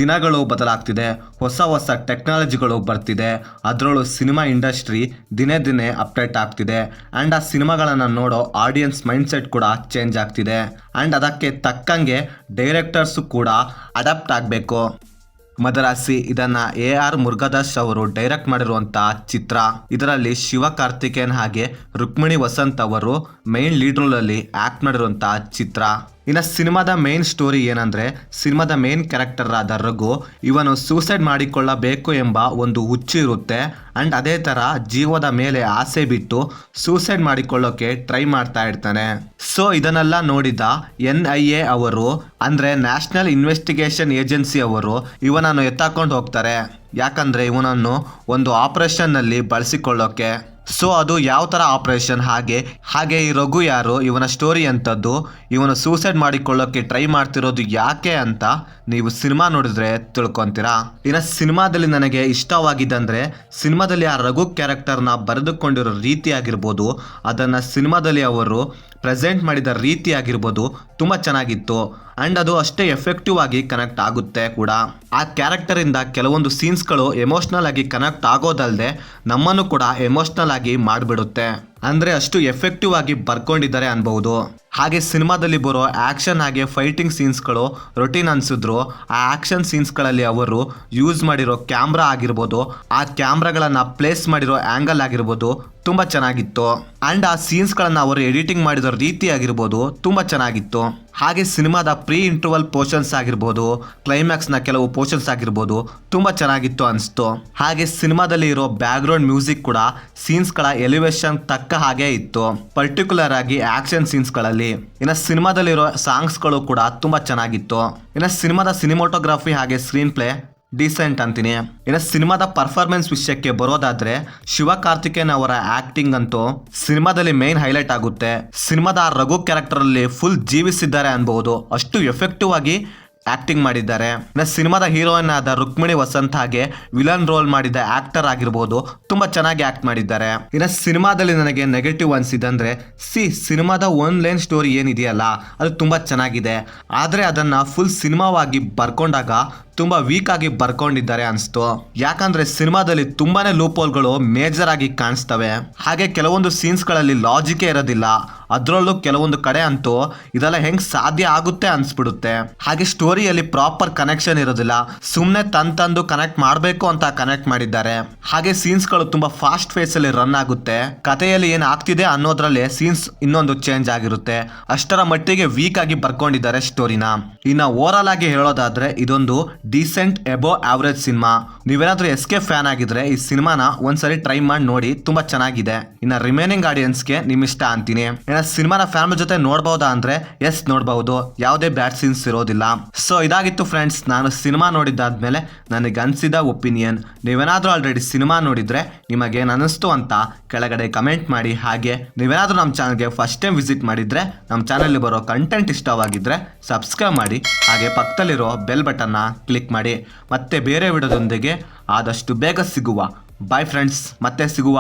ದಿನಗಳು ಬದಲಾಗ್ತಿದೆ, ಹೊಸ ಟೆಕ್ನಾಲಜಿಗಳು ಬರ್ತಿದೆ. ಅದರಲ್ಲೂ ಸಿನಿಮಾ ಇಂಡಸ್ಟ್ರಿ ದಿನೇ ದಿನೇ ಅಪ್ಡೇಟ್ ಆಗ್ತಿದೆ. ಆ್ಯಂಡ್ ಆ ಸಿನಿಮಾಗಳನ್ನು ನೋಡೋ ಆಡಿಯನ್ಸ್ ಮೈಂಡ್ಸೆಟ್ ಕೂಡ ಚೇಂಜ್ ಆಗ್ತಿದೆ. ಆ್ಯಂಡ್ ಅದಕ್ಕೆ ತಕ್ಕಂಗೆ ಡೈರೆಕ್ಟರ್ಸು ಕೂಡ ಅಡಾಪ್ಟ್ ಆಗಬೇಕು. ಮದರಾಸಿ ಇದನ್ನು AR ಮುರುಗದಾಸ್ ಅವರು ಡೈರೆಕ್ಟ್ ಮಾಡಿರುವಂಥ ಚಿತ್ರ. ಇದರಲ್ಲಿ ಶಿವಕಾರ್ತಿಕೇಯನ್ ಹಾಗೆ ರುಕ್ಮಿಣಿ ವಸಂತ್ ಅವರು ಮೇನ್ ಲೀಡ್ ರೋಲಲ್ಲಿ ಆ್ಯಕ್ಟ್ ಮಾಡಿರುವಂಥ ಚಿತ್ರ. ಇನ್ನು ಸಿನಿಮಾದ ಮೇನ್ ಸ್ಟೋರಿ ಏನಂದರೆ, ಸಿನಿಮಾದ ಮೇನ್ ಕ್ಯಾರೆಕ್ಟರ್ ಆದ ರಘು ಇವನು ಸೂಸೈಡ್ ಮಾಡಿಕೊಳ್ಳಬೇಕು ಎಂಬ ಒಂದು ಹುಚ್ಚು ಇರುತ್ತೆ. ಆ್ಯಂಡ್ ಅದೇ ಥರ ಜೀವದ ಮೇಲೆ ಆಸೆ ಬಿಟ್ಟು ಸೂಸೈಡ್ ಮಾಡಿಕೊಳ್ಳೋಕೆ ಟ್ರೈ ಮಾಡ್ತಾ ಇರ್ತಾನೆ. ಸೊ ಇದನ್ನೆಲ್ಲ ನೋಡಿದ NIA ಅವರು ಅಂದರೆ ನ್ಯಾಷನಲ್ ಇನ್ವೆಸ್ಟಿಗೇಷನ್ ಏಜೆನ್ಸಿ ಅವರು ಇವನನ್ನು ಎತ್ತಾಕೊಂಡು ಹೋಗ್ತಾರೆ. ಯಾಕಂದರೆ ಇವನನ್ನು ಒಂದು ಆಪರೇಷನ್ನಲ್ಲಿ ಬಳಸಿಕೊಳ್ಳೋಕೆ. ಸೊ ಅದು ಯಾವ ಥರ ಆಪರೇಷನ್, ಹಾಗೆ ಈ ರಘು ಯಾರು, ಇವನ ಸ್ಟೋರಿ ಎಂಥದ್ದು, ಇವನು ಸೂಸೈಡ್ ಮಾಡಿಕೊಳ್ಳೋಕೆ ಟ್ರೈ ಮಾಡ್ತಿರೋದು ಯಾಕೆ ಅಂತ ನೀವು ಸಿನಿಮಾ ನೋಡಿದ್ರೆ ತಿಳ್ಕೊತೀರಾ. ಇನ್ನು ಸಿನಿಮಾದಲ್ಲಿ ನನಗೆ ಇಷ್ಟವಾಗಿದ್ದಂದರೆ, ಸಿನಿಮಾದಲ್ಲಿ ಆ ರಘು ಕ್ಯಾರೆಕ್ಟರ್ನ ಬರೆದುಕೊಂಡಿರೋ ರೀತಿ ಆಗಿರ್ಬೋದು, ಅದನ್ನು ಸಿನಿಮಾದಲ್ಲಿ ಅವರು ಪ್ರೆಸೆಂಟ್ ಮಾಡಿದ ರೀತಿ ಆಗಿರ್ಬೋದು ತುಂಬ ಚೆನ್ನಾಗಿತ್ತು. ಆ್ಯಂಡ್ ಅದು ಅಷ್ಟೇ ಎಫೆಕ್ಟಿವ್ ಆಗಿ ಕನೆಕ್ಟ್ ಆಗುತ್ತೆ ಕೂಡ. ಆ ಕ್ಯಾರೆಕ್ಟರಿಂದ ಕೆಲವೊಂದು ಸೀನ್ಸ್ಗಳು ಎಮೋಷ್ನಲ್ ಆಗಿ ಕನೆಕ್ಟ್ ಆಗೋದಲ್ಲದೆ ನಮ್ಮನ್ನು ಕೂಡ ಎಮೋಷ್ನಲ್ ಆಗಿ ಮಾಡಿಬಿಡುತ್ತೆ. ಅಂದರೆ ಅಷ್ಟು ಎಫೆಕ್ಟಿವ್ ಆಗಿ ಬರ್ಕೊಂಡಿದ್ದಾರೆ ಅನ್ಬಹುದು. ಹಾಗೆ ಸಿನಿಮಾದಲ್ಲಿ ಬರೋ ಆ್ಯಕ್ಷನ್ ಹಾಗೆ ಫೈಟಿಂಗ್ ಸೀನ್ಸ್ಗಳು ರೊಟೀನ್ ಅನಿಸಿದ್ರು, ಆ ಆ್ಯಕ್ಷನ್ ಸೀನ್ಸ್ಗಳಲ್ಲಿ ಅವರು ಯೂಸ್ ಮಾಡಿರೋ ಕ್ಯಾಮ್ರಾ ಆಗಿರ್ಬೋದು, ಆ ಕ್ಯಾಮ್ರಾಗಳನ್ನು ಪ್ಲೇಸ್ ಮಾಡಿರೋ ಆ್ಯಂಗಲ್ ಆಗಿರ್ಬೋದು ತುಂಬ ಚೆನ್ನಾಗಿತ್ತು. ಆ್ಯಂಡ್ ಆ ಸೀನ್ಸ್ಗಳನ್ನು ಅವರು ಎಡಿಟಿಂಗ್ ಮಾಡಿದ ರೀತಿ ಆಗಿರ್ಬೋದು ತುಂಬ ಚೆನ್ನಾಗಿತ್ತು. ಹಾಗೆ ಸಿನಿಮಾದ ಪ್ರೀ ಇಂಟರ್ವಲ್ ಪೋರ್ಷನ್ಸ್ ಆಗಿರ್ಬೋದು, ಕ್ಲೈಮ್ಯಾಕ್ಸ್ನ ಕೆಲವು ಪೋರ್ಷನ್ಸ್ ಆಗಿರ್ಬೋದು ತುಂಬ ಚೆನ್ನಾಗಿತ್ತು ಅನಿಸ್ತು. ಹಾಗೆ ಸಿನಿಮಾದಲ್ಲಿ ಇರೋ ಬ್ಯಾಕ್ಗ್ರೌಂಡ್ ಮ್ಯೂಸಿಕ್ ಕೂಡ ಸೀನ್ಸ್ಗಳ ಎಲಿವೇಶನ್ ತಕ್ಕ ಹಾಗೆ ಇತ್ತು, ಪರ್ಟಿಕ್ಯುಲರ್ ಆಗಿ ಆ್ಯಕ್ಷನ್ ಸೀನ್ಸ್ಗಳಲ್ಲಿ. ಇನ್ನು ಸಿನಿಮಾದಲ್ಲಿರೋ ಸಾಂಗ್ಸ್ಗಳು ಕೂಡ ತುಂಬ ಚೆನ್ನಾಗಿತ್ತು. ಇನ್ನು ಸಿನಿಮಾದ ಸಿನಿಮಾಟೋಗ್ರಫಿ ಹಾಗೆ ಸ್ಕ್ರೀನ್ ಪ್ಲೇ ಡೀಸೆಂಟ್ ಅಂತೀನಿ. ಇನ್ನು ಸಿನಿಮಾದ ಪರ್ಫಾರ್ಮೆನ್ಸ್ ವಿಷಯಕ್ಕೆ ಬರೋದಾದ್ರೆ, ಶಿವಕಾರ್ತಿಕೇಯನ್ ಅವರ ಆಕ್ಟಿಂಗ್ ಅಂತೂ ಸಿನಿಮಾದಲ್ಲಿ ಮೇನ್ ಹೈಲೈಟ್ ಆಗುತ್ತೆ. ಸಿನಿಮಾದ ರಘು ಕ್ಯಾರೆಕ್ಟರ್ ಅಲ್ಲಿ ಫುಲ್ ಜೀವಿಸಿದ್ದಾರೆ ಅನ್ಬಹುದು, ಅಷ್ಟು ಎಫೆಕ್ಟಿವ್ ಆಗಿ ಆಕ್ಟಿಂಗ್ ಮಾಡಿದ್ದಾರೆ. ಇನ್ನು ಸಿನಿಮಾದ ಹೀರೋಯಿನ್ ಆದ ರುಕ್ಮಿಣಿ ವಸಂತ್ ಹಾಗೆ ವಿಲನ್ ರೋಲ್ ಮಾಡಿದ ಆಕ್ಟರ್ ಆಗಿರ್ಬೋದು ತುಂಬಾ ಚೆನ್ನಾಗಿ ಆಕ್ಟ್ ಮಾಡಿದ್ದಾರೆ. ಇನ್ನು ಸಿನಿಮಾದಲ್ಲಿ ನನಗೆ ನೆಗೆಟಿವ್ ಅನ್ಸಿದಂದ್ರೆ, ಸಿನಿಮಾದ ಒನ್ ಲೈನ್ ಸ್ಟೋರಿ ಏನಿದೆಯಲ್ಲ ಅದು ತುಂಬಾ ಚೆನ್ನಾಗಿದೆ. ಆದ್ರೆ ಅದನ್ನ ಫುಲ್ ಸಿನಿಮಾವಾಗಿ ಬರ್ಕೊಂಡಾಗ ತುಂಬಾ ವೀಕ್ ಆಗಿ ಬರ್ಕೊಂಡಿದ್ದಾರೆ ಅನಿಸ್ತು. ಯಾಕಂದ್ರೆ ಸಿನಿಮಾದಲ್ಲಿ ತುಂಬಾನೇ ಲೂಪ್ ಹೋಲ್ಗಳು ಮೇಜರ್ ಆಗಿ ಕಾಣಿಸ್ತವೆ. ಹಾಗೆ ಕೆಲವೊಂದು ಸೀನ್ಸ್ಗಳಲ್ಲಿ ಲಾಜಿಕೇ ಇರೋದಿಲ್ಲ. ಅದರಲ್ಲೂ ಕೆಲವೊಂದು ಕಡೆ ಅಂತೂ ಇದೆಲ್ಲ ಹೆಂಗ್ ಸಾಧ್ಯ ಆಗುತ್ತೆ ಅನ್ಸ್ಬಿಡುತ್ತೆ. ಹಾಗೆ ಸ್ಟೋರಿಯಲ್ಲಿ ಪ್ರಾಪರ್ ಕನೆಕ್ಷನ್ ಇರೋದಿಲ್ಲ, ಸುಮ್ಮನೆ ತಂದು ಕನೆಕ್ಟ್ ಮಾಡಬೇಕು ಅಂತ ಕನೆಕ್ಟ್ ಮಾಡಿದ್ದಾರೆ. ಹಾಗೆ ಸೀನ್ಸ್ಗಳು ತುಂಬಾ ಫಾಸ್ಟ್ ಫೇಸ್ ಅಲ್ಲಿ ರನ್ ಆಗುತ್ತೆ. ಕಥೆಯಲ್ಲಿ ಏನ್ ಆಗ್ತಿದೆ ಅನ್ನೋದ್ರಲ್ಲಿ ಸೀನ್ಸ್ ಇನ್ನೊಂದು ಚೇಂಜ್ ಆಗಿರುತ್ತೆ. ಅಷ್ಟರ ಮಟ್ಟಿಗೆ ವೀಕ್ ಆಗಿ ಬರ್ಕೊಂಡಿದ್ದಾರೆ ಸ್ಟೋರಿನ. ಇನ್ನು ಓವರಾಲ್ ಆಗಿ ಹೇಳೋದಾದ್ರೆ ಇದೊಂದು ಡೀಸೆಂಟ್ ಎಬೋ ಆವರೇಜ್ ಸಿನಿಮಾ. ನೀವೇನಾದ್ರೂ SK ಫ್ಯಾನ್ ಆಗಿದ್ರೆ ಈ ಸಿನಿಮಾನ ಒಂದ್ಸರಿ ಟ್ರೈ ಮಾಡಿ ನೋಡಿ, ತುಂಬಾ ಚೆನ್ನಾಗಿದೆ. ಇನ್ನು ರಿಮೈನಿಂಗ್ ಆಡಿಯನ್ಸ್ಗೆ ನಿಮ್ ಇಷ್ಟ ಅಂತೀನಿ. ಇನ್ನು ಸಿನಿಮಾನ ಫ್ಯಾಮಿಲಿ ಜೊತೆ ನೋಡಬಹುದಾ ಅಂದ್ರೆ ಎಸ್ ನೋಡಬಹುದು, ಯಾವುದೇ ಬ್ಯಾಡ್ ಸೀನ್ಸ್ ಇರೋದಿಲ್ಲ. ಸೊ ಇದಾಗಿತ್ತು ಫ್ರೆಂಡ್ಸ್, ನಾನು ಸಿನಿಮಾ ನೋಡಿದ್ದಾದ್ಮೇಲೆ ನನಗೆ ಅನಿಸಿದ ಒಪಿನಿಯನ್. ನೀವೇನಾದ್ರೂ ಆಲ್ರೆಡಿ ಸಿನಿಮಾ ನೋಡಿದ್ರೆ ನಿಮಗೇನು ಅನಿಸ್ತು ಅಂತ ಕೆಳಗಡೆ ಕಮೆಂಟ್ ಮಾಡಿ. ಹಾಗೆ ನೀವೇನಾದ್ರೂ ನಮ್ಮ ಚಾನಲ್ಗೆ ಫಸ್ಟ್ ಟೈಮ್ ವಿಸಿಟ್ ಮಾಡಿದ್ರೆ, ನಮ್ಮ ಚಾನಲ್ ಬರೋ ಕಂಟೆಂಟ್ ಇಷ್ಟವಾಗಿದ್ರೆ ಸಬ್ಸ್ಕ್ರೈಬ್ ಮಾಡಿ. ಹಾಗೆ ಪಕ್ಕದಲ್ಲಿರೋ ಬೆಲ್ ಬಟನ್ನ ಕ್ಲಿಕ್ ಮಾಡಿ. ಮತ್ತೆ ಬೇರೆ ವಿಡಿಯೋದೊಂದಿಗೆ ಆದಷ್ಟು ಬೇಗ ಸಿಗುವ. ಬಾಯ್ ಫ್ರೆಂಡ್ಸ್, ಮತ್ತೆ ಸಿಗುವ.